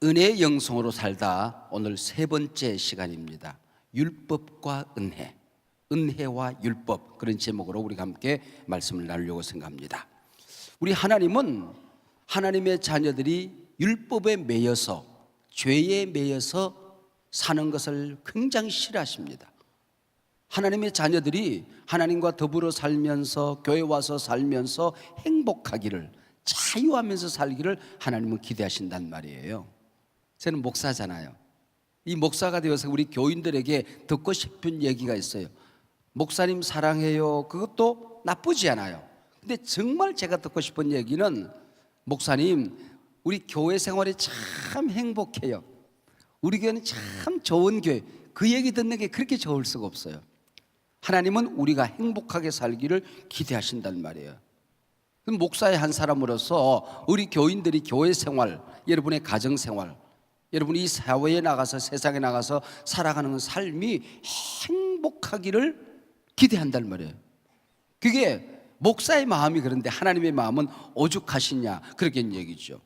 은혜의 영성으로 살다 오늘 세 번째 시간입니다. 율법과 은혜, 은혜와 율법, 그런 제목으로 우리가 함께 말씀을 나누려고 생각합니다. 우리 하나님은 하나님의 자녀들이 율법에 매여서, 죄에 매여서 사는 것을 굉장히 싫어하십니다. 하나님의 자녀들이 하나님과 더불어 살면서, 교회 와서 살면서 행복하기를, 자유하면서 살기를 하나님은 기대하신단 말이에요. 저는 목사잖아요. 이 목사가 되어서 우리 교인들에게 듣고 싶은 얘기가 있어요. 목사님 사랑해요. 그것도 나쁘지 않아요. 근데 정말 제가 듣고 싶은 얘기는, 목사님 우리 교회 생활이 참 행복해요. 우리 교회는 참 좋은 교회. 그 얘기 듣는 게 그렇게 좋을 수가 없어요. 하나님은 우리가 행복하게 살기를 기대하신단 말이에요. 그럼 목사의 한 사람으로서 우리 교인들이 교회 생활, 여러분의 가정 생활, 여러분이 이 사회에 나가서, 세상에 나가서 살아가는 삶이 행복하기를 기대한단 말이에요. 그게 목사의 마음이 그런데 하나님의 마음은 오죽하시냐, 그렇게 얘기죠.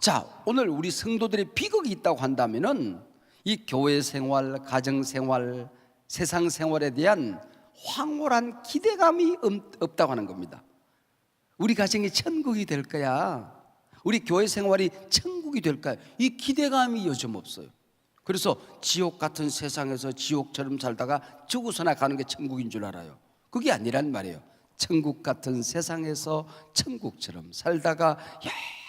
자, 오늘 우리 성도들의 비극이 있다고 한다면은 이 교회 생활, 가정 생활, 세상 생활에 대한 황홀한 기대감이 없다고 하는 겁니다. 우리 가정이 천국이 될 거야, 우리 교회 생활이 천국이 될까요? 이 기대감이 요즘 없어요. 그래서 지옥 같은 세상에서 지옥처럼 살다가 죽어서나 가는 게 천국인 줄 알아요. 그게 아니란 말이에요. 천국 같은 세상에서 천국처럼 살다가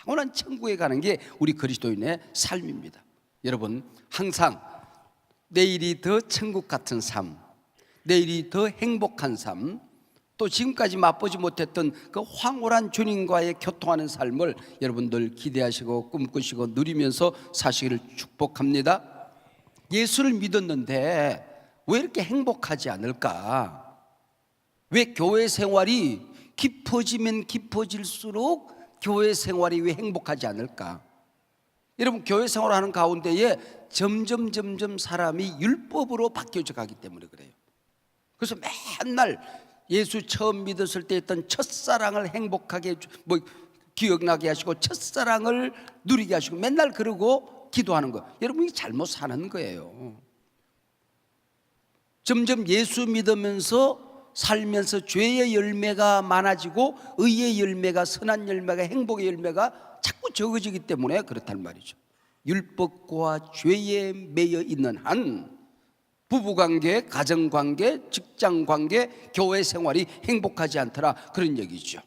영원한 천국에 가는 게 우리 그리스도인의 삶입니다. 여러분, 항상 내일이 더 천국 같은 삶, 내일이 더 행복한 삶, 또 지금까지 맛보지 못했던 그 황홀한 주님과의 교통하는 삶을 여러분들 기대하시고 꿈꾸시고 누리면서 사시기를 축복합니다. 예수를 믿었는데 왜 이렇게 행복하지 않을까? 왜 교회 생활이 깊어지면 깊어질수록 교회 생활이 왜 행복하지 않을까? 여러분, 교회 생활하는 가운데에 점점 사람이 율법으로 바뀌어져 가기 때문에 그래요. 그래서 맨날 예수 처음 믿었을 때 했던 첫사랑을 행복하게 기억나게 하시고, 첫사랑을 누리게 하시고, 맨날 그러고 기도하는 거, 여러분이 잘못 사는 거예요. 점점 예수 믿으면서 살면서 죄의 열매가 많아지고 의의 열매가, 선한 열매가, 행복의 열매가 자꾸 적어지기 때문에 그렇단 말이죠. 율법과 죄에 매여 있는 한 부부관계, 가정관계, 직장관계, 교회 생활이 행복하지 않더라, 그런 얘기죠.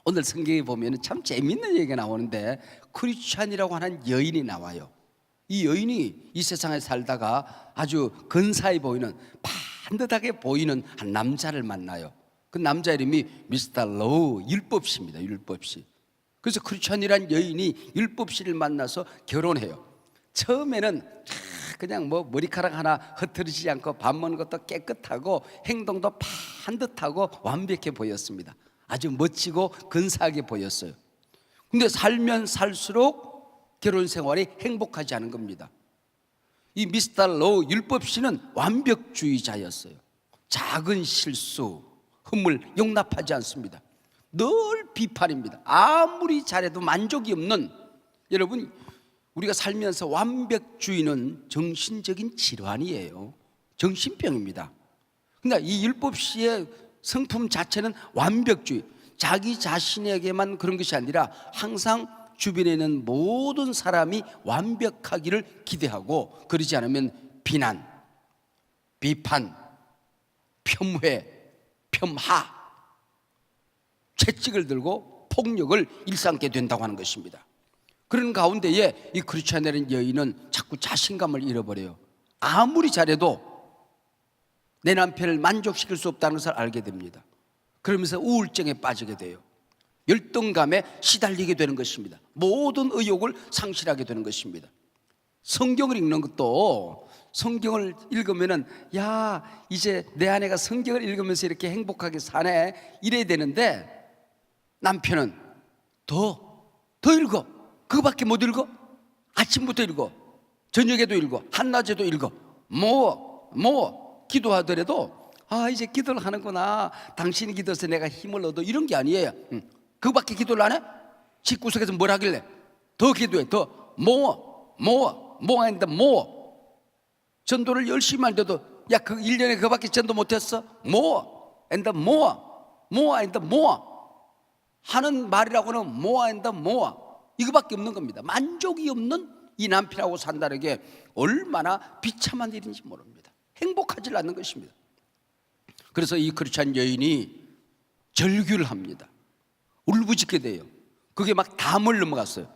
오늘 성경에 보면 참 재밌는 얘기가 나오는데, 크리스찬이라고 하는 여인이 나와요. 이 여인이 이 세상에 살다가 아주 근사해 보이는, 반듯하게 보이는 한 남자를 만나요. 그 남자 이름이 미스터 로우, 율법씨입니다. 율법씨. 그래서 크리스찬이란 여인이 율법씨를 만나서 결혼해요. 처음에는 그냥 머리카락 하나 흐트러지지 않고 밥 먹는 것도 깨끗하고 행동도 반듯하고 완벽해 보였습니다. 아주 멋지고 근사하게 보였어요. 근데 살면 살수록 결혼 생활이 행복하지 않은 겁니다. 이 미스터 로우 율법씨는 완벽주의자였어요. 작은 실수, 흠을 용납하지 않습니다. 늘 비판입니다. 아무리 잘해도 만족이 없는, 여러분, 우리가 살면서 완벽주의는 정신적인 질환이에요. 정신병입니다. 그러니까 이 율법시의 성품 자체는 완벽주의, 자기 자신에게만 그런 것이 아니라 항상 주변에 있는 모든 사람이 완벽하기를 기대하고, 그러지 않으면 비난, 비판, 폄훼, 폄하, 채찍을 들고 폭력을 일삼게 된다고 하는 것입니다. 그런 가운데에 이 크리스찬이라는 여인은 자꾸 자신감을 잃어버려요. 아무리 잘해도 내 남편을 만족시킬 수 없다는 것을 알게 됩니다. 그러면서 우울증에 빠지게 돼요. 열등감에 시달리게 되는 것입니다. 모든 의욕을 상실하게 되는 것입니다. 성경을 읽는 것도, 성경을 읽으면은, 야, 이제 내 아내가 성경을 읽으면서 이렇게 행복하게 사네, 이래야 되는데, 남편은 더 읽어. 그거밖에 못 읽어? 아침부터 읽어, 저녁에도 읽어, 한낮에도 읽어. 기도하더라도, 이제 기도를 하는구나, 당신이 기도해서 내가 힘을 얻어, 이런 게 아니에요. 그거밖에 기도를 안 해? 집구석에서 뭘 하길래? 더 기도해, 더. more and more. 전도를 열심히 하는데도 야, 그 1년에 그거밖에 전도 못했어? more and more 하는 말이라고는 more and more 이거밖에 없는 겁니다. 만족이 없는 이 남편하고 산다는 게 얼마나 비참한 일인지 모릅니다. 행복하지 않는 것입니다. 그래서 이 크리스찬 여인이 절규를 합니다. 울부짖게 돼요. 그게 막 담을 넘어갔어요.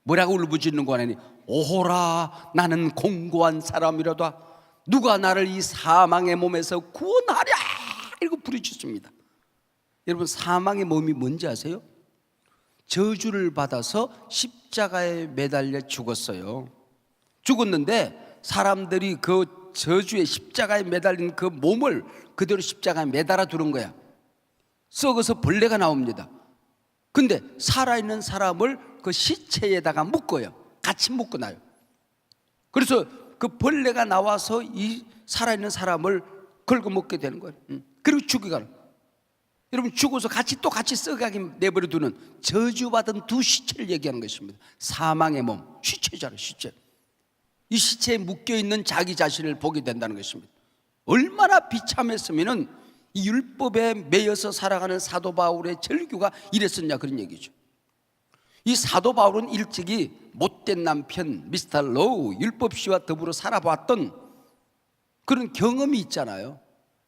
뭐라고 울부짖는 거 아니니? 오호라, 나는 공고한 사람이로다. 누가 나를 이 사망의 몸에서 구원하랴, 이러고 부르짖습니다. 여러분, 사망의 몸이 뭔지 아세요? 저주를 받아서 십자가에 매달려 죽었어요. 죽었는데 사람들이 그 저주의 십자가에 매달린 그 몸을 그대로 십자가에 매달아 두는 거야. 썩어서 벌레가 나옵니다. 근데 살아있는 사람을 그 시체에다가 묶어요. 같이 묶어 놔요. 그래서 그 벌레가 나와서 이 살아있는 사람을 걸고 먹게 되는 거예요. 그리고 죽어가는. 여러분, 죽어서 같이 썩어가게 내버려 두는 저주받은 두 시체를 얘기하는 것입니다. 사망의 몸, 시체잖아요, 시체. 이 시체에 묶여있는 자기 자신을 보게 된다는 것입니다. 얼마나 비참했으면은 이 율법에 매여서 살아가는 사도 바울의 절규가 이랬었냐, 그런 얘기죠. 이 사도 바울은 일찍이 못된 남편 미스터 로우, 율법씨와 더불어 살아봤던 그런 경험이 있잖아요.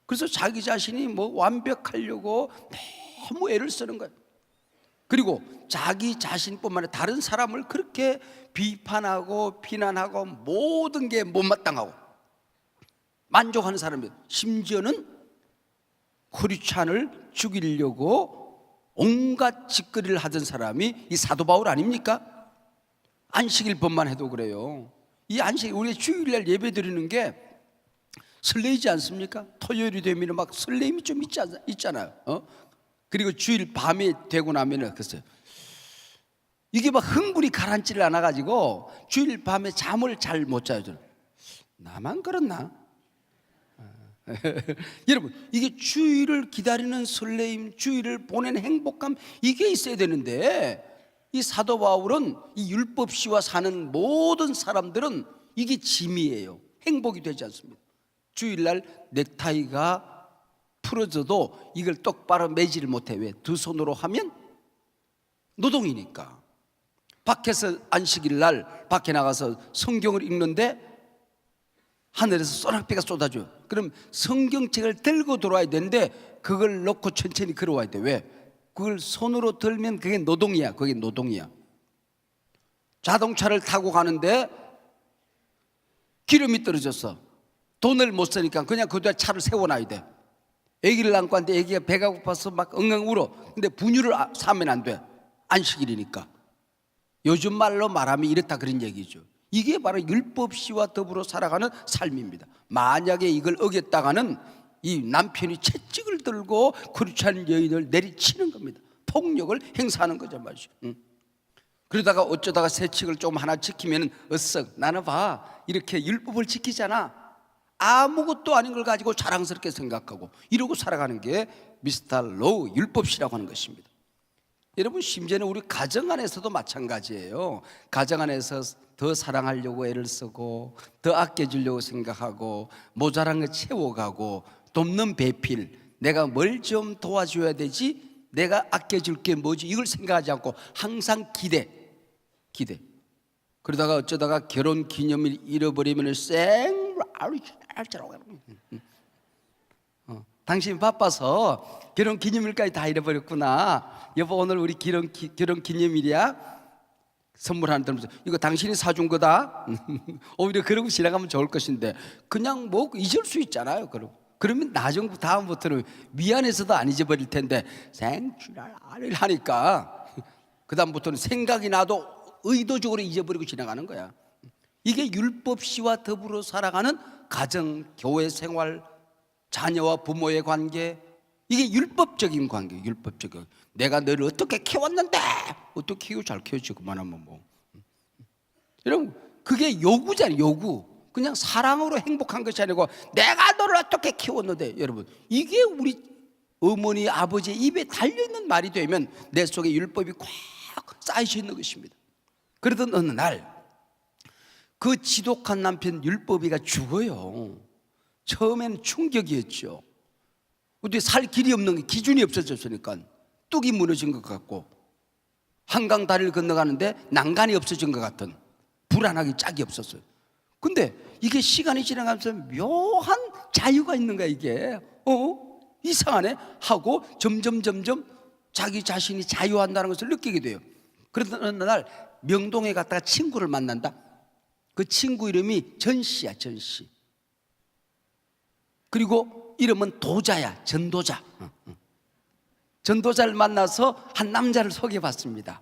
그래서 자기 자신이 뭐 완벽하려고 너무 애를 쓰는 거예요. 그리고 자기 자신뿐만 아니라 다른 사람을 그렇게 비판하고 비난하고 모든 게 못마땅하고 만족하는 사람이에요. 심지어는 크리스찬을 죽이려고 온갖 짓거리를 하던 사람이 이 사도 바울 아닙니까? 안식일법만 해도 그래요. 이 안식, 우리 주일날 예배 드리는 게 설레이지 않습니까? 토요일이 되면 막 설레임이 좀 있잖아요. 그리고 주일 밤에 되고 나면은 글쎄요, 이게 막 흥분이 가라앉지를 않아가지고 주일 밤에 잠을 잘 못 자요. 저는. 나만 그렇나? 여러분, 이게 주일을 기다리는 설레임, 주일을 보내는 행복감, 이게 있어야 되는데 이 사도 바울은 이 율법시와 사는 모든 사람들은 이게 짐이에요. 행복이 되지 않습니다. 주일날 넥타이가 풀어져도 이걸 똑바로 매지를 못해. 왜? 두 손으로 하면 노동이니까. 밖에서 안식일날 밖에 나가서 성경을 읽는데 하늘에서 소낙비가 쏟아져요. 그럼 성경책을 들고 들어와야 되는데 그걸 놓고 천천히 걸어와야 돼. 왜? 그걸 손으로 들면 그게 노동이야. 그게 노동이야. 자동차를 타고 가는데 기름이 떨어졌어. 돈을 못 쓰니까 그냥 그대로 차를 세워놔야 돼. 아기를 안고 왔는데 아기가 배가 고파서 막 엉엉 울어. 근데 분유를 사면 안 돼. 안식일이니까. 요즘 말로 말하면 이렇다, 그런 얘기죠. 이게 바로 율법시와 더불어 살아가는 삶입니다. 만약에 이걸 어겼다가는 이 남편이 채찍을 들고 크리스찬 여인을 내리치는 겁니다. 폭력을 행사하는 거죠, 말이죠. 그러다가 어쩌다가 세칙을 좀 하나 지키면 어썩, 나는 봐, 이렇게 율법을 지키잖아, 아무것도 아닌 걸 가지고 자랑스럽게 생각하고 이러고 살아가는 게 미스터 로우, 율법시라고 하는 것입니다. 여러분, 심지어는 우리 가정 안에서도 마찬가지예요. 가정 안에서 더 사랑하려고 애를 쓰고 더 아껴주려고 생각하고 모자란 거 채워가고 돕는 배필, 내가 뭘 좀 도와줘야 되지, 내가 아껴줄 게 뭐지, 이걸 생각하지 않고 항상 기대. 그러다가 어쩌다가 결혼 기념일 잃어버리면 당신 바빠서 결혼 기념일까지 다 잃어버렸구나. 여보, 오늘 우리 결혼 기념일이야. 선물 하나 들면서 이거 당신이 사준 거다. 오히려 그러고 지나가면 좋을 것인데 그냥 뭐 잊을 수 있잖아요. 그러면 나중에 다음부터는 미안해서도 안 잊어버릴 텐데 생출을 하니까 그 다음부터는 생각이 나도 의도적으로 잊어버리고 지나가는 거야. 이게 율법시와 더불어 살아가는 가정, 교회 생활, 자녀와 부모의 관계, 이게 율법적인 관계. 율법적인, 내가 너를 어떻게 키웠는데 어떻게 키우고 잘 키웠지, 그만하면 뭐. 여러분, 그게 요구잖아요. 요구. 그냥 사랑으로 행복한 것이 아니고 내가 너를 어떻게 키웠는데. 여러분, 이게 우리 어머니 아버지의 입에 달려있는 말이 되면 내 속에 율법이 꽉 쌓여져 있는 것입니다. 그러던 어느 날 그 지독한 남편 율법이가 죽어요. 처음에는 충격이었죠. 어떻게 살 길이 없는 게 기준이 없어졌으니까 뚝이 무너진 것 같고, 한강 다리를 건너가는데 난간이 없어진 것 같은, 불안하기 짝이 없었어요. 근데 이게 시간이 지나가면서 묘한 자유가 있는 거야. 이게 이상하네 하고 점점 자기 자신이 자유한다는 것을 느끼게 돼요. 그러던 어느 날 명동에 갔다가 친구를 만난다. 그 친구 이름이 전씨야, 전씨. 그리고 이름은 도자야, 전도자. 전도자를 만나서 한 남자를 소개받습니다.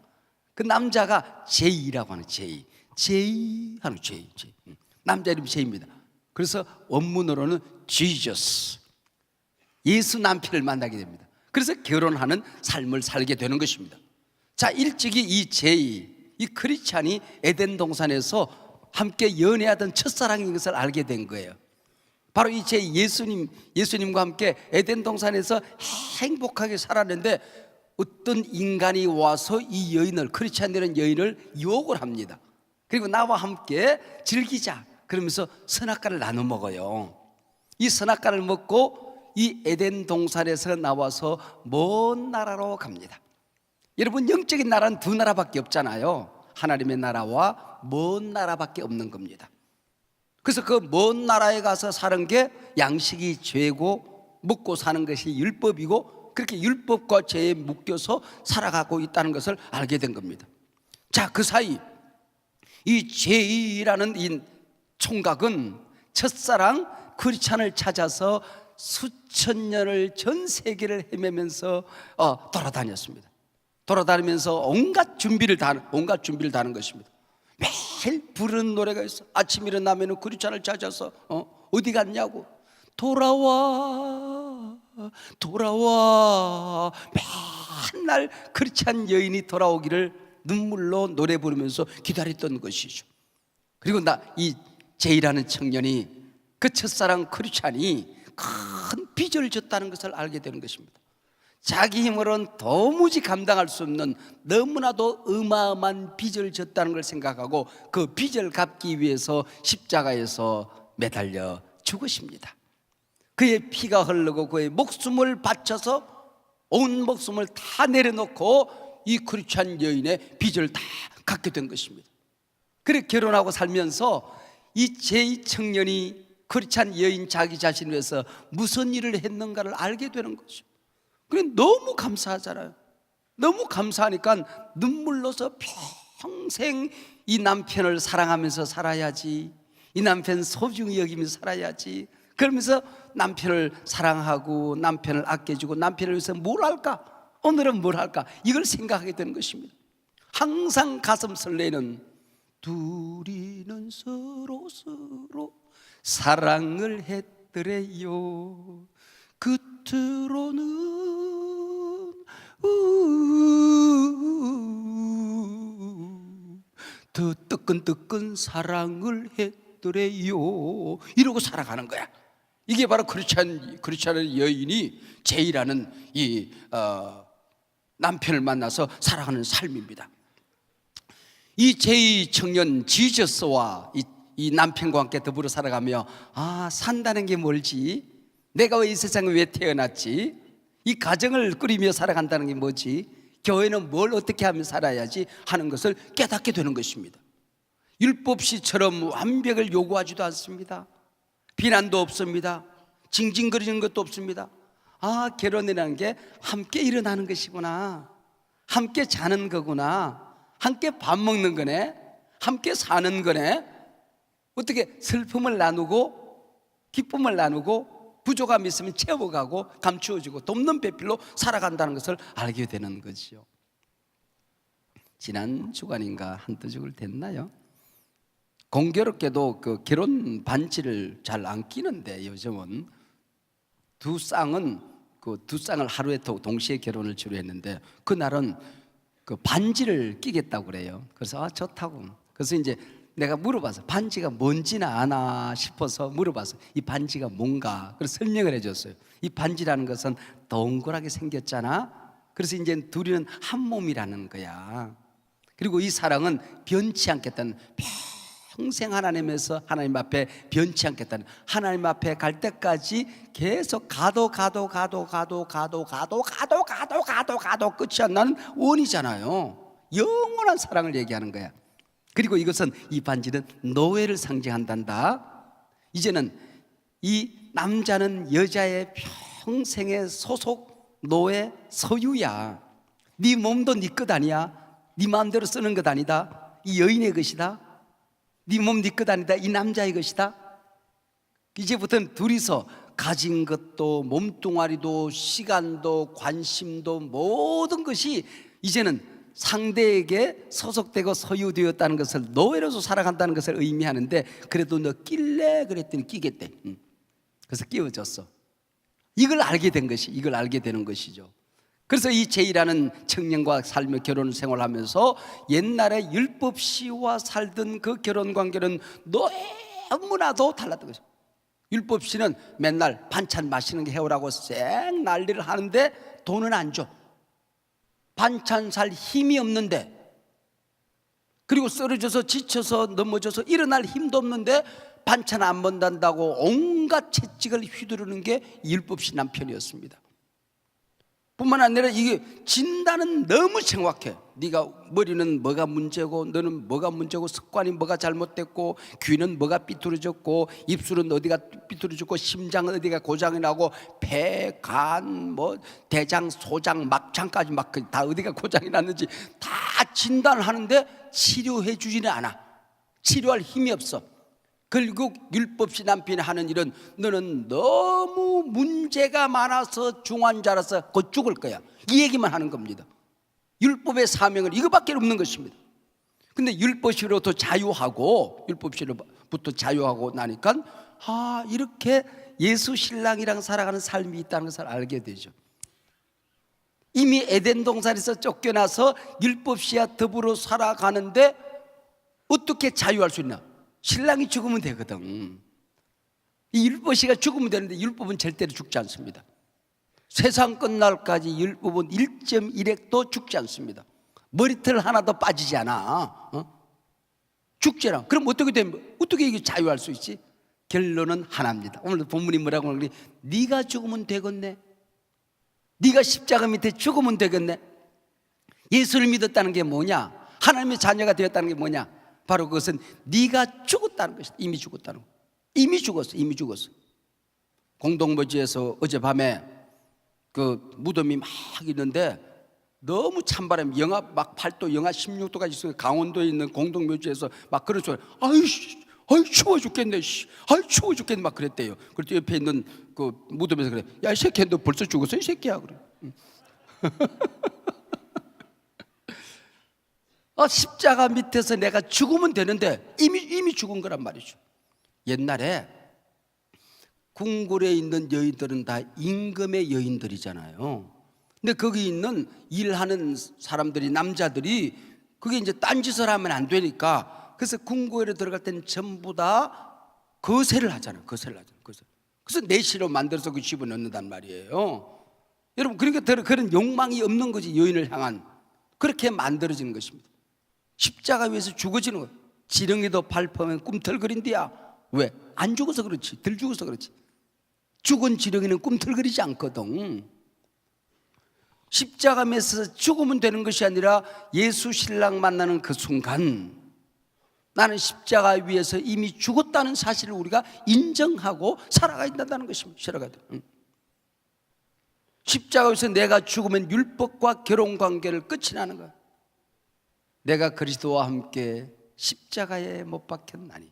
그 남자가 제이라고 하는, 제이 하는, 제이. 남자 이름이 제이입니다. 그래서 원문으로는 Jesus, 예수 남편을 만나게 됩니다. 그래서 결혼하는 삶을 살게 되는 것입니다. 자, 일찍이 이 제이, 이 크리스찬이 에덴 동산에서 함께 연애하던 첫사랑인 것을 알게 된 거예요. 바로 이 제이, 예수님과 함께 에덴 동산에서 행복하게 살았는데 어떤 인간이 와서 이 여인을, 크리스찬들은 여인을 유혹을 합니다. 그리고 나와 함께 즐기자 그러면서 선악과를 나눠 먹어요. 이 선악과를 먹고 이 에덴 동산에서 나와서 먼 나라로 갑니다. 여러분, 영적인 나라는 두 나라밖에 없잖아요. 하나님의 나라와 먼 나라밖에 없는 겁니다. 그래서 그 먼 나라에 가서 사는 게 양식이 죄고 먹고 사는 것이 율법이고, 그렇게 율법과 죄에 묶여서 살아가고 있다는 것을 알게 된 겁니다. 자, 그 사이 이 제이라는 이 총각은 첫사랑 크리스찬을 찾아서 수천 년을 전 세계를 헤매면서 돌아다녔습니다. 돌아다니면서 온갖 준비를 다 하는 것입니다. 매일 부르는 노래가 있어. 아침 일어나면 크리스찬을 찾아서 어디 갔냐고, 돌아와 맨날 크리스찬 여인이 돌아오기를 눈물로 노래 부르면서 기다렸던 것이죠. 그리고 이 제이라는 청년이 그 첫사랑 크리스찬이 큰 빚을 졌다는 것을 알게 되는 것입니다. 자기 힘으로는 도무지 감당할 수 없는 너무나도 어마어마한 빚을 졌다는 걸 생각하고 그 빚을 갚기 위해서 십자가에서 매달려 죽으십니다. 그의 피가 흐르고 그의 목숨을 바쳐서 온 목숨을 다 내려놓고 이 크리스찬 여인의 빚을 다 갚게 된 것입니다. 그래 결혼하고 살면서 이 제이 청년이 크리스찬 여인 자기 자신을 위해서 무슨 일을 했는가를 알게 되는 거죠. 그래 너무 감사하잖아요. 너무 감사하니까 눈물로서 평생 이 남편을 사랑하면서 살아야지, 이 남편 소중히 여기면서 살아야지, 그러면서 남편을 사랑하고 남편을 아껴주고 남편을 위해서 뭘 할까, 오늘은 뭘 할까, 이걸 생각하게 되는 것입니다. 항상 가슴 설레는 둘이는 서로 사랑을 했더래요. 겉으로는 더 뜨끈뜨끈 사랑을 했더래요, 이러고 살아가는 거야. 이게 바로 크리스찬의 여인이 제이라는 이 남편을 만나서 살아가는 삶입니다. 이 제이 청년 지저스와 이 남편과 함께 더불어 살아가며 산다는 게 뭘지, 내가 왜 이 세상에 왜 태어났지, 이 가정을 꾸리며 살아간다는 게 뭐지, 교회는 뭘 어떻게 하면 살아야지 하는 것을 깨닫게 되는 것입니다. 율법시처럼 완벽을 요구하지도 않습니다. 비난도 없습니다. 징징거리는 것도 없습니다. 결혼이라는 게 함께 일어나는 것이구나, 함께 자는 거구나, 함께 밥 먹는 거네, 함께 사는 거네. 어떻게 슬픔을 나누고 기쁨을 나누고 부족함이 있으면 채워가고 감추어주고 돕는 배필로 살아간다는 것을 알게 되는 거죠. 지난 주간인가 한두 주일 됐나요? 공교롭게도 그 결혼 반지를 잘 안 끼는데 요즘은 두 쌍을 하루에 동시에 결혼을 주로 했는데 그날은 그 반지를 끼겠다고 그래요. 그래서 좋다고. 그래서 이제 내가 물어봐서 반지가 뭔지나 아나 싶어서 물어봐서 이 반지가 뭔가 그래서 설명을 해줬어요. 이 반지라는 것은 동그랗게 생겼잖아. 그래서 이제 둘이는 한 몸이라는 거야. 그리고 이 사랑은 변치 않겠다는 평생 하나님에서 하나님 앞에 변치 않겠다는, 하나님 앞에 갈 때까지 계속 가도 끝이 안 나는 원이잖아요. 영원한 사랑을 얘기하는 거야. 그리고 이것은, 이 반지는 노예를 상징한단다. 이제는 이 남자는 여자의 평생의 소속 노예 소유야. 네 몸도 네 것 아니야. 네 마음대로 쓰는 것 아니다. 이 여인의 것이다. 네 몸 네 것 아니다. 이 남자의 것이다. 이제부터는 둘이서 가진 것도 몸뚱아리도 시간도 관심도 모든 것이 이제는 상대에게 소속되고 소유되었다는 것을, 노예로서 살아간다는 것을 의미하는데, 그래도 너 낄래? 그랬더니 끼겠대. 그래서 끼워줬어. 이걸 알게 된 것이, 이걸 알게 되는 것이죠. 그래서 이 제이라는 청년과 살며 결혼 생활하면서 옛날에 율법시와 살던 그 결혼 관계는 너무나도 달랐던 거죠. 율법시는 맨날 반찬 맛있는 게 해오라고 쌩 난리를 하는데 돈은 안 줘. 반찬 살 힘이 없는데, 그리고 쓰러져서 지쳐서 넘어져서 일어날 힘도 없는데 반찬 안 본단다고 온갖 채찍을 휘두르는 게 율법시 남편이었습니다. 뿐만 아니라 이게 진단은 너무 정확해. 네가 머리는 뭐가 문제고, 너는 뭐가 문제고, 습관이 뭐가 잘못됐고, 귀는 뭐가 삐뚤어졌고, 입술은 어디가 삐뚤어졌고, 심장은 어디가 고장이 나고, 폐, 간, 뭐 대장, 소장, 막창까지 막 다 어디가 고장이 났는지 다 진단을 하는데 치료해 주지는 않아. 치료할 힘이 없어. 결국 율법시 남편이 하는 일은, 너는 너무 문제가 많아서 중환자라서 곧 죽을 거야, 이 얘기만 하는 겁니다. 율법의 사명은 이거밖에 없는 것입니다. 근데 율법시로부터 자유하고 나니까, 이렇게 예수 신랑이랑 살아가는 삶이 있다는 것을 알게 되죠. 이미 에덴 동산에서 쫓겨나서 율법시와 더불어 살아가는데 어떻게 자유할 수 있나? 신랑이 죽으면 되거든. 이 율법시가 죽으면 되는데 율법은 절대로 죽지 않습니다. 세상 끝날까지 율법은 1.1핵도 죽지 않습니다. 머리털 하나도 빠지지 않아. 죽지 않아. 그럼 어떻게 이게 자유할 수 있지? 결론은 하나입니다. 오늘 본문이 뭐라고 하니, 네가 죽으면 되겠네. 네가 십자가 밑에 죽으면 되겠네. 예수를 믿었다는 게 뭐냐? 하나님의 자녀가 되었다는 게 뭐냐? 바로 그것은 네가 죽었다는 것이다. 이미 죽었다는 거. 이미 죽었어. 공동묘지에서 어젯밤에 그 무덤이 막 있는데 너무 찬바람이 막 8도, 영하 16도까지 있어요. 강원도에 있는 공동묘지에서 막 그런 소리, 아이 추워 죽겠네, 아이 추워 죽겠네, 막 그랬대요. 그랬더니 옆에 있는 그 무덤에서 그래, 야 이 새끼야, 너 벌써 죽었어 이 새끼야, 그래. 십자가 밑에서 내가 죽으면 되는데 이미 죽은 거란 말이죠. 옛날에 궁궐에 있는 여인들은 다 임금의 여인들이잖아요. 근데 거기 있는 일하는 사람들이, 남자들이 그게 이제 딴짓을 하면 안 되니까, 그래서 궁궐에 들어갈 때는 전부 다 거세를 하잖아요. 그래서 내시로 만들어서 그 집어넣는단 말이에요. 여러분, 그러니까 그런 욕망이 없는 거지, 여인을 향한. 그렇게 만들어지는 것입니다. 십자가 위에서 죽어지는 거예요. 지렁이도 밟으면 꿈틀거린디야. 왜? 안 죽어서 그렇지, 덜 죽어서 그렇지. 죽은 지렁이는 꿈틀거리지 않거든. 십자가 밑에서 죽으면 되는 것이 아니라 예수 신랑 만나는 그 순간, 나는 십자가 위에서 이미 죽었다는 사실을 우리가 인정하고 살아가야 된다는 것입니다. 십자가 위에서 내가 죽으면 율법과 결혼관계를 끝이 나는 거야. 내가 그리스도와 함께 십자가에 못 박혔나니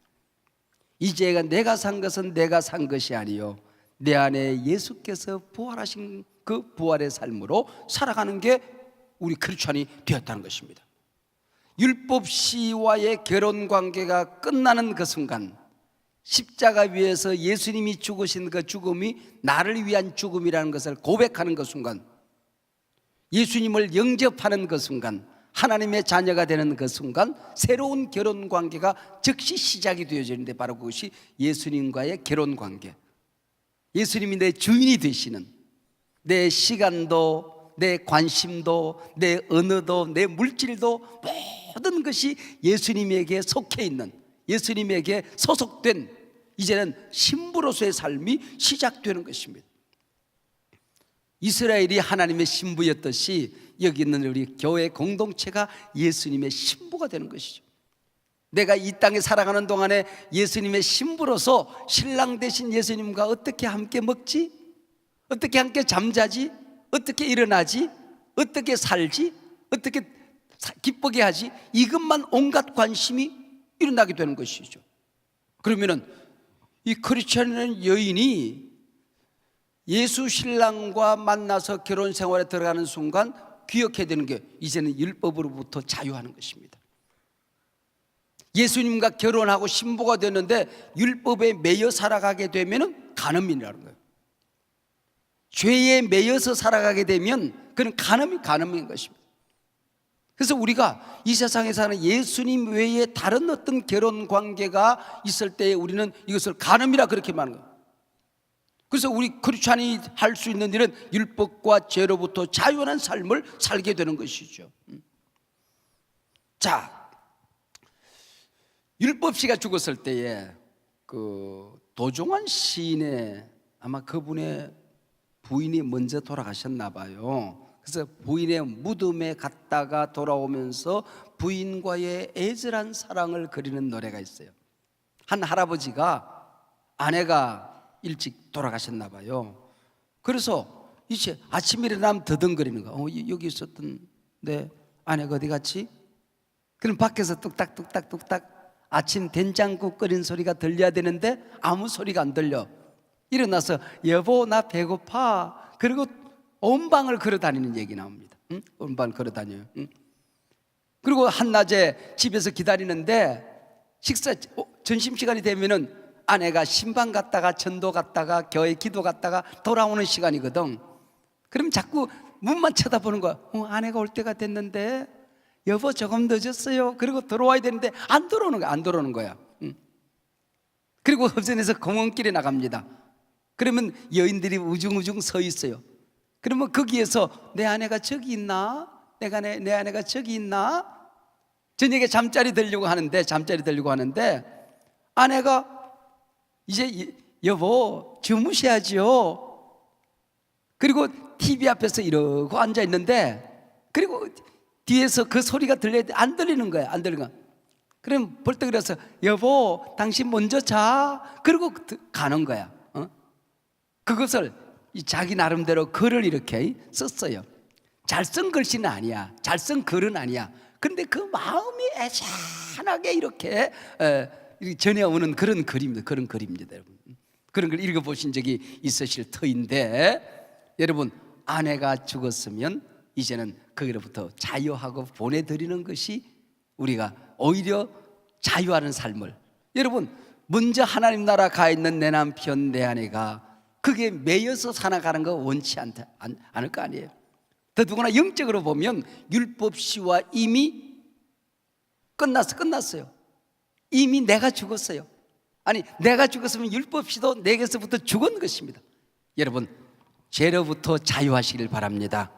이제 내가 산 것은 내가 산 것이 아니요 내 안에 예수께서 부활하신 그 부활의 삶으로 살아가는 게 우리 크리스찬이 되었다는 것입니다. 율법시와의 결혼관계가 끝나는 그 순간, 십자가 위에서 예수님이 죽으신 그 죽음이 나를 위한 죽음이라는 것을 고백하는 그 순간, 예수님을 영접하는 그 순간, 하나님의 자녀가 되는 그 순간, 새로운 결혼관계가 즉시 시작이 되어지는데, 바로 그것이 예수님과의 결혼관계. 예수님이 내 주인이 되시는, 내 시간도, 내 관심도, 내 언어도, 내 물질도 모든 것이 예수님에게 속해 있는, 예수님에게 소속된 이제는 신부로서의 삶이 시작되는 것입니다. 이스라엘이 하나님의 신부였듯이 여기 있는 우리 교회 공동체가 예수님의 신부가 되는 것이죠. 내가 이 땅에 살아가는 동안에 예수님의 신부로서 신랑 되신 예수님과 어떻게 함께 먹지? 어떻게 함께 잠자지? 어떻게 일어나지? 어떻게 살지? 어떻게 기쁘게 하지? 이것만 온갖 관심이 일어나게 되는 것이죠. 그러면은 이 크리스천이라는 여인이 예수 신랑과 만나서 결혼 생활에 들어가는 순간 기억해야 되는 게 이제는 율법으로부터 자유하는 것입니다. 예수님과 결혼하고 신부가 됐는데 율법에 매여 살아가게 되면 간음이라는 거예요. 죄에 매여서 살아가게 되면 그건 간음인 것입니다. 그래서 우리가 이 세상에 사는 예수님 외에 다른 어떤 결혼 관계가 있을 때 우리는 이것을 간음이라 그렇게 말하는 거예요. 그래서 우리 크리스찬이 할 수 있는 일은 율법과 죄로부터 자유한 삶을 살게 되는 것이죠. 자, 율법 씨가 죽었을 때에 그 도종환 시인의 아마 그분의 부인이 먼저 돌아가셨나 봐요. 그래서 부인의 무덤에 갔다가 돌아오면서 부인과의 애절한 사랑을 그리는 노래가 있어요. 한 할아버지가 아내가 일찍 돌아가셨나 봐요. 그래서 이제 아침에 일어나면 더듬거리는 거야. 여기 있었던 내 아내가 어디 갔지? 그럼 밖에서 뚝딱뚝딱뚝딱 아침 된장국 끓인 소리가 들려야 되는데 아무 소리가 안 들려. 일어나서 여보 나 배고파. 그리고 온 방을 걸어다니는 얘기 나옵니다. 응? 온 방을 걸어다녀요. 응? 그리고 한낮에 집에서 기다리는데 점심시간이 되면은 아내가 신방 갔다가 전도 갔다가 교회 기도 갔다가 돌아오는 시간이거든. 그럼 자꾸 문만 쳐다보는 거야. 아내가 올 때가 됐는데 여보 조금 늦었어요. 그리고 들어와야 되는데 안 들어오는 거야. 그리고 흡선에서 공원길에 나갑니다. 그러면 여인들이 우중우중 서 있어요. 그러면 거기에서 내 아내가 저기 있나? 내 아내가 저기 있나? 저녁에 잠자리 들려고 하는데 아내가 이제 여보 주무셔야죠. 그리고 TV 앞에서 이러고 앉아 있는데 그리고 뒤에서 그 소리가 들려야 돼. 안 들리는 거야. 그럼 벌떡 일어서 여보 당신 먼저 자. 그리고 가는 거야. 그것을 자기 나름대로 글을 이렇게 썼어요. 잘 쓴 글씨는 아니야. 잘 쓴 글은 아니야. 그런데 그 마음이 애잔하게 이렇게 전해오는 그런 글입니다. 여러분. 그런 걸 읽어보신 적이 있으실 터인데 여러분 아내가 죽었으면 이제는 거기로부터 자유하고 보내드리는 것이 우리가 오히려 자유하는 삶을 여러분 먼저 하나님 나라 가 있는 내 남편 내 아내가 그게 매여서 살아가는 거 원치 않을 거 아니에요. 더더구나 영적으로 보면 율법시와 이미 끝났어요. 이미 내가 죽었어요. 아니 내가 죽었으면 율법시도 내게서부터 죽은 것입니다. 여러분 죄로부터 자유하시길 바랍니다.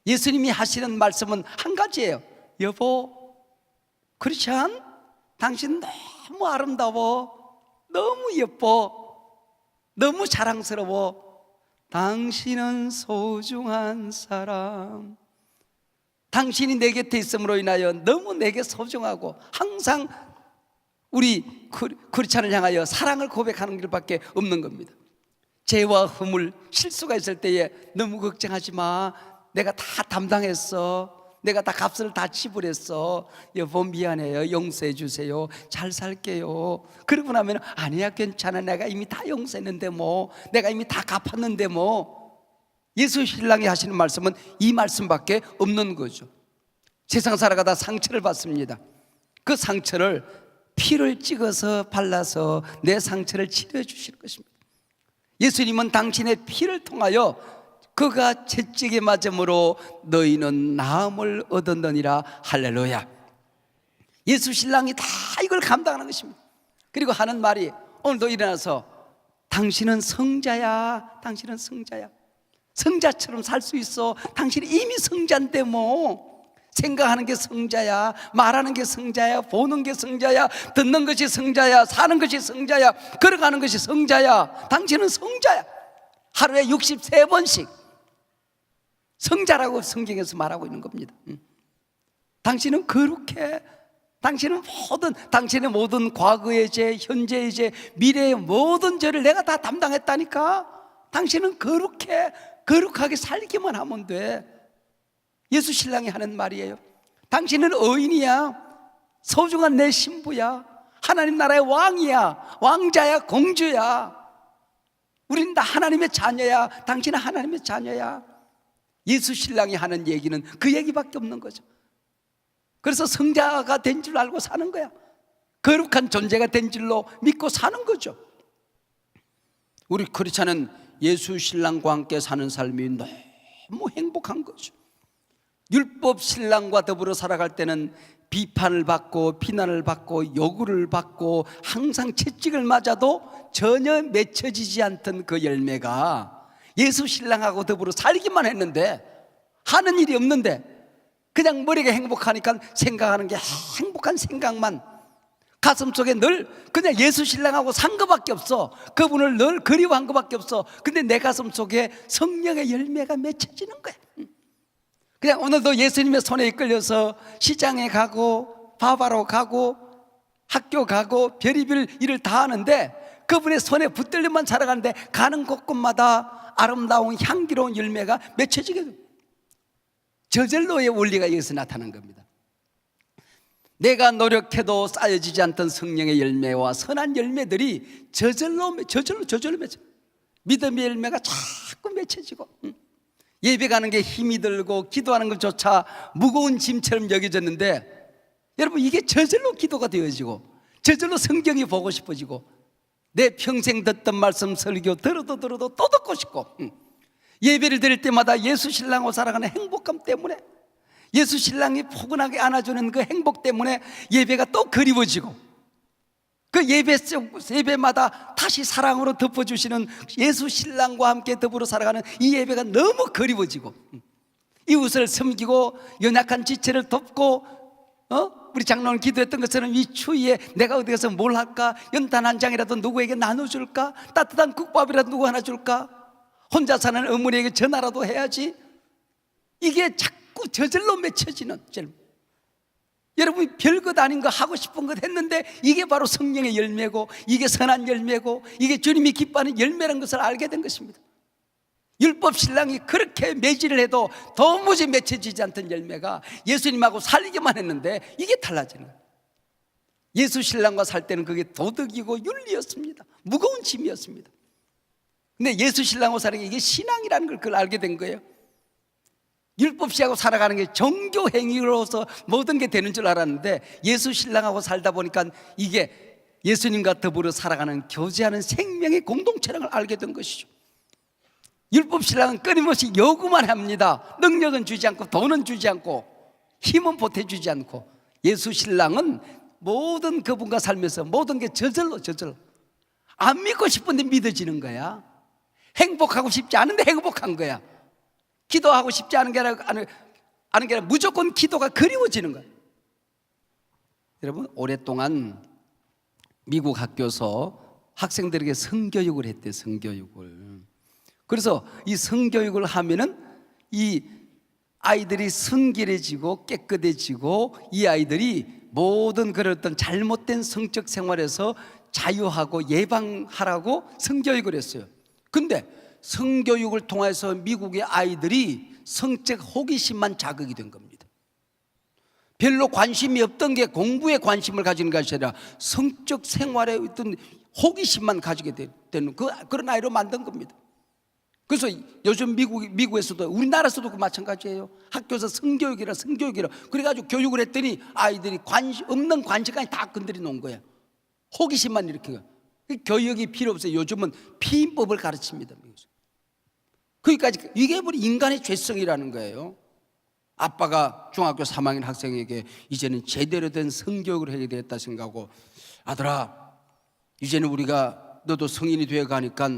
예수님이 하시는 말씀은 한 가지예요. 여보 크리스찬 당신 너무 아름다워, 너무 예뻐, 너무 자랑스러워. 당신은 소중한 사람. 당신이 내 곁에 있음으로 인하여 너무 내게 소중하고 항상 우리 크리스찬을 향하여 사랑을 고백하는 길밖에 없는 겁니다. 죄와 허물, 실수가 있을 때에 너무 걱정하지 마. 내가 다 담당했어. 내가 다 값을 다 지불했어. 여보 미안해요. 용서해 주세요. 잘 살게요. 그러고 나면 아니야 괜찮아. 내가 이미 다 용서했는데 뭐. 내가 이미 다 갚았는데 뭐. 예수 신랑이 하시는 말씀은 이 말씀밖에 없는 거죠. 세상 살아가다 상처를 받습니다. 그 상처를 피를 찍어서 발라서 내 상처를 치료해 주실 것입니다. 예수님은 당신의 피를 통하여 그가 채찍에 맞음으로 너희는 나음을 얻었느니라. 할렐루야. 예수 신랑이 다 이걸 감당하는 것입니다. 그리고 하는 말이 오늘도 일어나서 당신은 성자야. 당신은 성자야. 성자처럼 살 수 있어. 당신이 이미 성자인데 뭐. 생각하는 게 성자야, 말하는 게 성자야, 보는 게 성자야, 듣는 것이 성자야, 사는 것이 성자야, 걸어가는 것이 성자야. 당신은 성자야. 하루에 63번씩 성자라고 성경에서 말하고 있는 겁니다. 당신은 거룩해. 당신의 모든 과거의 죄, 현재의 죄, 미래의 모든 죄를 내가 다 담당했다니까. 당신은 거룩해. 거룩하게 살기만 하면 돼. 예수 신랑이 하는 말이에요. 당신은 의인이야. 소중한 내 신부야. 하나님 나라의 왕이야. 왕자야, 공주야. 우린 다 하나님의 자녀야. 당신은 하나님의 자녀야. 예수 신랑이 하는 얘기는 그 얘기밖에 없는 거죠. 그래서 성자가 된 줄 알고 사는 거야. 거룩한 존재가 된 줄로 믿고 사는 거죠. 우리 크리스찬은 예수 신랑과 함께 사는 삶이 너무 행복한 거죠. 율법 신랑과 더불어 살아갈 때는 비판을 받고 비난을 받고 요구를 받고 항상 채찍을 맞아도 전혀 맺혀지지 않던 그 열매가 예수 신랑하고 더불어 살기만 했는데, 하는 일이 없는데 그냥 머리가 행복하니까 생각하는 게 행복한 생각만, 가슴속에 늘 그냥 예수 신랑하고 산 것밖에 없어. 그분을 늘 그리워한 것밖에 없어. 근데 내 가슴속에 성령의 열매가 맺혀지는 거야. 그냥 오늘도 예수님의 손에 이끌려서 시장에 가고 밥하러 가고 학교 가고 별의별 일을 다 하는데 그분의 손에 붙들려만 살아가는데 가는 곳곳마다 아름다운 향기로운 열매가 맺혀지게 됩니다. 저절로의 원리가 여기서 나타난 겁니다. 내가 노력해도 쌓여지지 않던 성령의 열매와 선한 열매들이 저절로 맺혀. 믿음의 열매가 자꾸 맺혀지고, 예배 가는 게 힘이 들고 기도하는 것조차 무거운 짐처럼 여겨졌는데, 여러분 이게 저절로 기도가 되어지고 저절로 성경이 보고 싶어지고, 내 평생 듣던 말씀 설교 들어도 또 듣고 싶고, 예배를 드릴 때마다 예수 신랑으로 살아가는 행복감 때문에, 예수 신랑이 포근하게 안아주는 그 행복 때문에 예배가 또 그리워지고, 그 예배마다 다시 사랑으로 덮어주시는 예수 신랑과 함께 더불어 살아가는 이 예배가 너무 그리워지고, 이웃을 섬기고 연약한 지체를 돕고, 우리 장로는 기도했던 것처럼 이 추위에 내가 어디 가서 뭘 할까? 연탄 한 장이라도 누구에게 나눠줄까? 따뜻한 국밥이라도 누구 하나 줄까? 혼자 사는 어머니에게 전화라도 해야지. 이게 자꾸 저절로 맺혀지는 젊음. 여러분이 별것 아닌 거 하고 싶은 것 했는데 이게 바로 성령의 열매고, 이게 선한 열매고, 이게 주님이 기뻐하는 열매라는 것을 알게 된 것입니다. 율법 신랑이 그렇게 매질을 해도 도무지 맺혀지지 않던 열매가 예수님하고 살기만 했는데 이게 달라지는 거예요. 예수 신랑과 살 때는 그게 도덕이고 윤리였습니다. 무거운 짐이었습니다. 근데 예수 신랑하고 사는 게 이게 신앙이라는 걸 그걸 알게 된 거예요. 율법시하고 살아가는 게 정교 행위로서 모든 게 되는 줄 알았는데, 예수 신랑하고 살다 보니까 이게 예수님과 더불어 살아가는 교제하는 생명의 공동체라는 걸 알게 된 것이죠. 율법 신랑은 끊임없이 요구만 합니다. 능력은 주지 않고 돈은 주지 않고 힘은 보태주지 않고, 예수 신랑은 모든 그분과 살면서 모든 게 저절로 안 믿고 싶은데 믿어지는 거야. 행복하고 싶지 않은데 행복한 거야. 기도하고 싶지 않은 게 아니라 무조건 기도가 그리워지는 거예요. 여러분, 오랫동안 미국 학교에서 학생들에게 성교육을 했대요. 성교육을. 그래서 이 성교육을 하면은 이 아이들이 순결해지고 깨끗해지고, 이 아이들이 모든 그런 어떤 잘못된 성적 생활에서 자유하고 예방하라고 성교육을 했어요. 근데 성교육을 통해서 미국의 아이들이 성적 호기심만 자극이 된 겁니다. 별로 관심이 없던 게 공부에 관심을 가지는 것이 아니라 성적 생활에 어떤 호기심만 가지게 되는 그런 아이로 만든 겁니다. 그래서 요즘 미국에서도 우리나라에서도 마찬가지예요. 학교에서 성교육이라 그래가지고 교육을 했더니 아이들이 없는 관심까지 다 건드려 놓은 거예요. 호기심만 일으키고. 교육이 필요 없어요. 요즘은 피임법을 가르칩니다. 거기까지. 이게 우리 인간의 죄성이라는 거예요. 아빠가 중학교 3학년 학생에게 이제는 제대로 된 성교육을 해야 되겠다 생각하고, 아들아, 이제는 우리가 너도 성인이 되어 가니까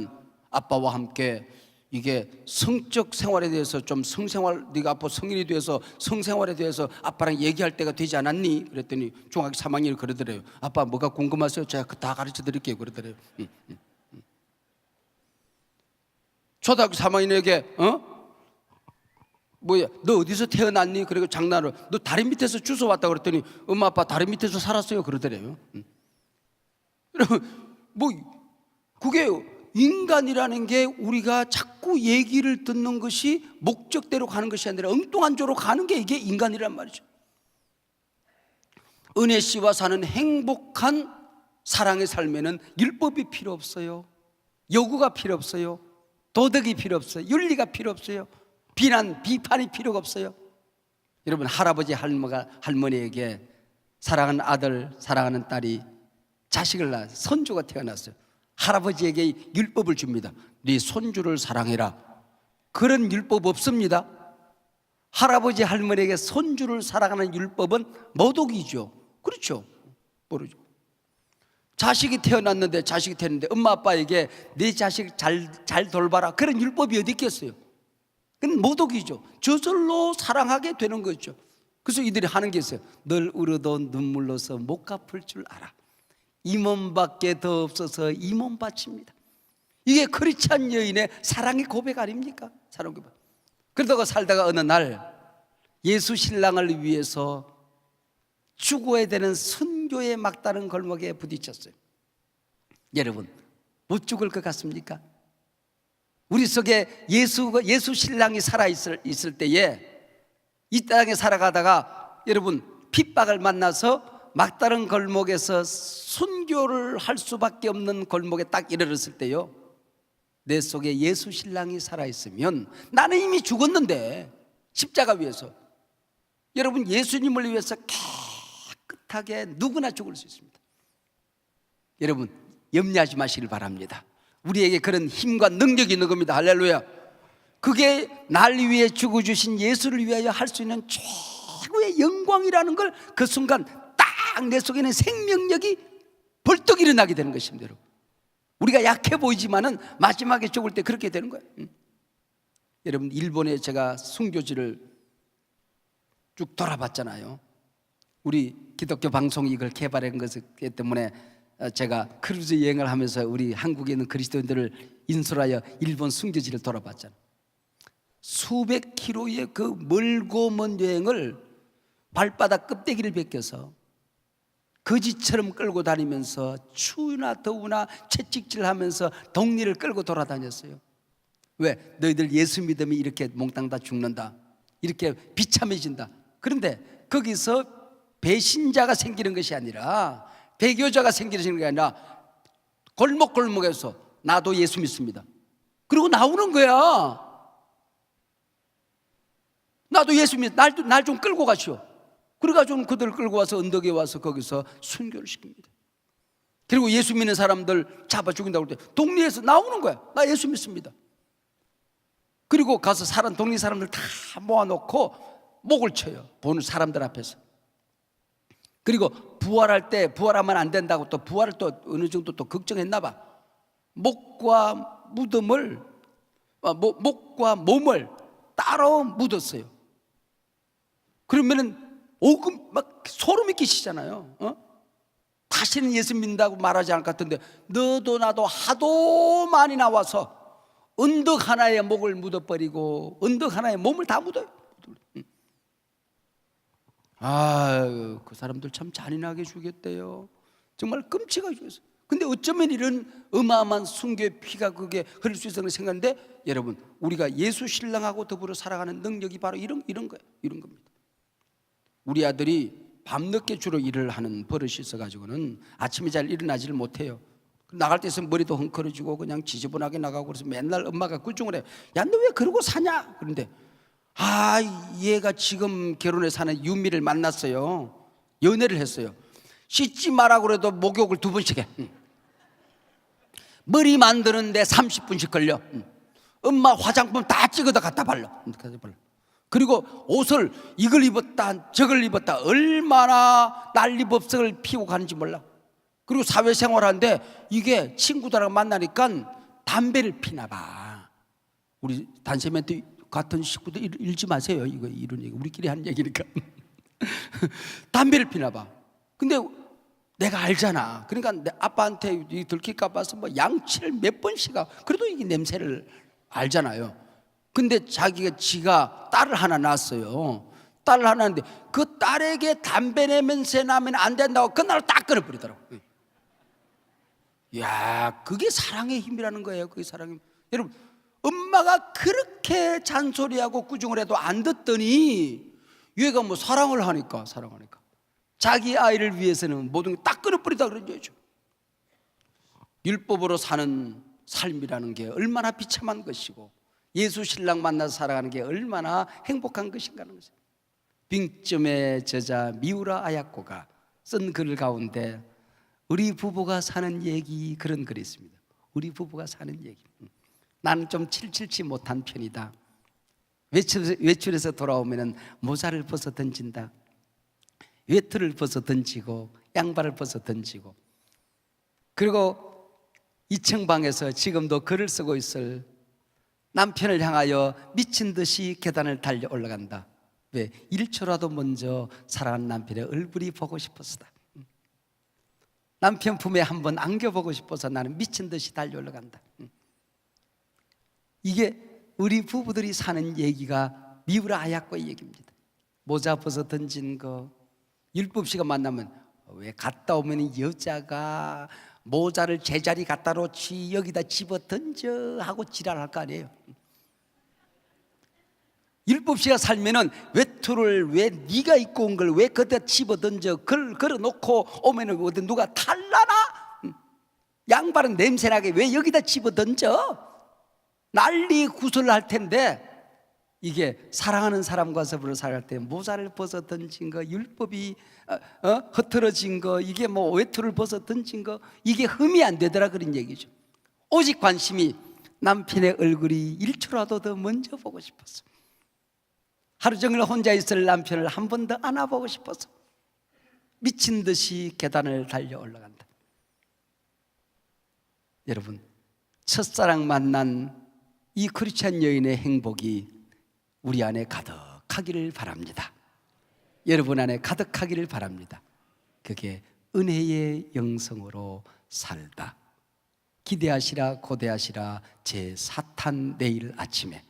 아빠와 함께 이게 성적 생활에 대해서 좀 성생활, 네가 앞으로 성인이 돼서 성생활에 대해서 아빠랑 얘기할 때가 되지 않았니? 그랬더니 중학교 3학년이 그러더래요. 아빠 뭐가 궁금하세요? 제가 다 가르쳐 드릴게요. 그러더래요. 초등학교 3학년에게 뭐야 너 어디서 태어났니? 그리고 장난으로 너 다리 밑에서 주워 왔다 그랬더니 엄마 아빠 다리 밑에서 살았어요. 그러더래요. 여러분 뭐 그게 인간이라는 게 우리가 자꾸 얘기를 듣는 것이 목적대로 가는 것이 아니라 엉뚱한 조로 가는 게 이게 인간이란 말이죠. 은혜 씨와 사는 행복한 사랑의 삶에는 율법이 필요 없어요. 요구가 필요 없어요. 도덕이 필요 없어요. 윤리가 필요 없어요. 비판이 필요가 없어요. 여러분 할아버지 할머니에게 사랑하는 아들 사랑하는 딸이 자식을 낳아 손주가 태어났어요. 할아버지에게 율법을 줍니다. 네 손주를 사랑해라. 그런 율법 없습니다. 할아버지 할머니에게 손주를 사랑하는 율법은 모독이죠. 그렇죠? 모르죠. 자식이 태어났는데 엄마 아빠에게 네 자식 잘 돌봐라. 그런 율법이 어디 있겠어요? 그건 모독이죠. 저절로 사랑하게 되는 거죠. 그래서 이들이 하는 게 있어요. 늘 울어도 눈물로서 못 갚을 줄 알아. 이 몸밖에 더 없어서 이 몸 바칩니다. 이게 크리스찬 여인의 사랑의 고백 아닙니까? 사랑 고백. 그러다가 살다가 어느 날 예수 신랑을 위해서 죽어야 되는 순교의 막다른 골목에 부딪혔어요. 여러분 못 죽을 것 같습니까? 우리 속에 예수 신랑이 살아있을 때에 이 땅에 살아가다가 여러분 핍박을 만나서 막다른 골목에서 순교를 할 수밖에 없는 골목에 딱 이르렀을 때요, 내 속에 예수 신랑이 살아있으면 나는 이미 죽었는데 십자가 위에서 여러분 예수님을 위해서 깨끗하게 누구나 죽을 수 있습니다. 여러분 염려하지 마시길 바랍니다. 우리에게 그런 힘과 능력이 있는 겁니다. 할렐루야. 그게 날 위해 죽어주신 예수를 위하여 할 수 있는 최고의 영광이라는 걸 그 순간 딱 내 속에는 생명력이 벌떡 일어나게 되는 것입니다. 여러분. 우리가 약해 보이지만은 마지막에 죽을 때 그렇게 되는 거예요. 여러분 일본에 제가 순교지를 쭉 돌아봤잖아요. 우리 기독교 방송이 이걸 개발한 것 때문에 제가 크루즈 여행을 하면서 우리 한국에 있는 그리스도인들을 인솔하여 일본 순교지를 돌아봤잖아요. 수백 킬로의 그 멀고 먼 여행을 발바닥 껍데기를 벗겨서 거지처럼 끌고 다니면서 추우나 더우나 채찍질하면서 동리를 끌고 돌아다녔어요. 왜? 너희들 예수 믿으면 이렇게 몽땅 다 죽는다, 이렇게 비참해진다. 그런데 거기서 배신자가 생기는 것이 아니라, 배교자가 생기는 게 아니라 골목골목에서 나도 예수 믿습니다, 그리고 나오는 거야. 나도 예수 믿, 날 좀 끌고 가시오. 그래가지고 그들을 끌고 와서 언덕에 와서 거기서 순교를 시킵니다. 그리고 예수 믿는 사람들 잡아 죽인다고 할 때 동리에서 나오는 거야. 나 예수 믿습니다. 그리고 가서 동리 사람들 다 모아놓고 목을 쳐요. 보는 사람들 앞에서. 그리고 부활할 때 부활하면 안 된다고 또 부활을 또 어느 정도 또 걱정했나 봐. 목과 몸을 따로 묻었어요. 그러면은 막 소름이 끼치잖아요. 다시는 예수 믿는다고 말하지 않을 것 같은데 너도 나도 하도 많이 나와서 언덕 하나에 목을 묻어버리고 언덕 하나에 몸을 다 묻어요. 그 사람들 참 잔인하게 죽였대요. 정말 끔찍하게 죽였어요. 근데 어쩌면 이런 어마어마한 순교의 피가 그게 흐를 수 있었는 생각인데, 여러분 우리가 예수 신랑하고 더불어 살아가는 능력이 바로 이런 거예요. 이런 겁니다. 우리 아들이 밤늦게 주로 일을 하는 버릇이 있어가지고는 아침에 잘 일어나지를 못해요. 나갈 때 있으면 머리도 헝클어지고 그냥 지저분하게 나가고, 그래서 맨날 엄마가 꾸중을 해요. 야, 너 왜 그러고 사냐? 그런데 얘가 지금 결혼해 사는 유미를 만났어요. 연애를 했어요. 씻지 마라 그래도 목욕을 2번씩 해. 머리 만드는데 30분씩 걸려. 엄마 화장품 다 찍어다 갖다 발라. 그리고 옷을 이걸 입었다 저걸 입었다 얼마나 난리법석을 피우고 가는지 몰라. 그리고 사회생활하는데 이게 친구들하고 만나니까 담배를 피나 봐. 우리 단체멘트 같은 식구들 읽지 마세요. 이거 이런 얘기 우리끼리 하는 얘기니까. 담배를 피나 봐. 근데 내가 알잖아. 그러니까 내 아빠한테 들킬까 봐서 뭐 양치를 몇 번씩 하고, 그래도 이게 냄새를 알잖아요. 근데 지가 딸을 하나 낳았어요. 딸을 하나 낳았는데 그 딸에게 담배 냄새 나면 안 된다고 그날 딱 끊어버리더라고. 야, 그게 사랑의 힘이라는 거예요. 그게 사랑의 힘. 여러분, 엄마가 그렇게 잔소리하고 꾸중을 해도 안 듣더니 얘가 뭐 사랑을 하니까 자기 아이를 위해서는 모든 걸 딱 끊어버리다 그런 거죠. 율법으로 사는 삶이라는 게 얼마나 비참한 것이고 예수 신랑 만나서 살아가는 게 얼마나 행복한 것인가 하는 거죠. 빙점의 저자 미우라 아야코가 쓴 글 가운데 우리 부부가 사는 얘기, 그런 글이 있습니다. 우리 부부가 사는 얘기. 나는 좀 칠칠치 못한 편이다. 외출해서 돌아오면 모자를 벗어 던진다. 외투를 벗어 던지고 양발을 벗어 던지고, 그리고 2층 방에서 지금도 글을 쓰고 있을 남편을 향하여 미친 듯이 계단을 달려 올라간다. 왜? 1초라도 먼저 사랑하는 남편의 얼굴이 보고 싶었다. 남편 품에 한번 안겨보고 싶어서 나는 미친 듯이 달려 올라간다. 이게 우리 부부들이 사는 얘기가 미우라 아야코의 얘기입니다. 모자 벗어 던진 거, 율법씨가 만나면 왜 갔다 오면 여자가 모자를 제자리 갖다 놓지 여기다 집어 던져 하고 지랄할 거 아니에요. 율법씨가 살면은 외투를 왜 네가 입고 온 걸 왜 그때 집어 던져 걸어놓고 오면은 어디 누가 탈라나? 양발은 냄새나게 왜 여기다 집어 던져? 난리 구슬할 텐데, 이게 사랑하는 사람과 서로 살아갈 때 모자를 벗어 던진 거, 율법이 흐트러진 거, 이게 뭐 외투를 벗어 던진 거, 이게 흠이 안 되더라 그런 얘기죠. 오직 관심이 남편의 얼굴이 1초라도 더 먼저 보고 싶었어. 하루 종일 혼자 있을 남편을 한 번 더 안아보고 싶어서 미친 듯이 계단을 달려 올라간다. 여러분, 첫사랑 만난 이 크리스찬 여인의 행복이 우리 안에 가득하기를 바랍니다. 여러분 안에 가득하기를 바랍니다. 그게 은혜의 영성으로 살다. 기대하시라 고대하시라 제 사탄 내일 아침에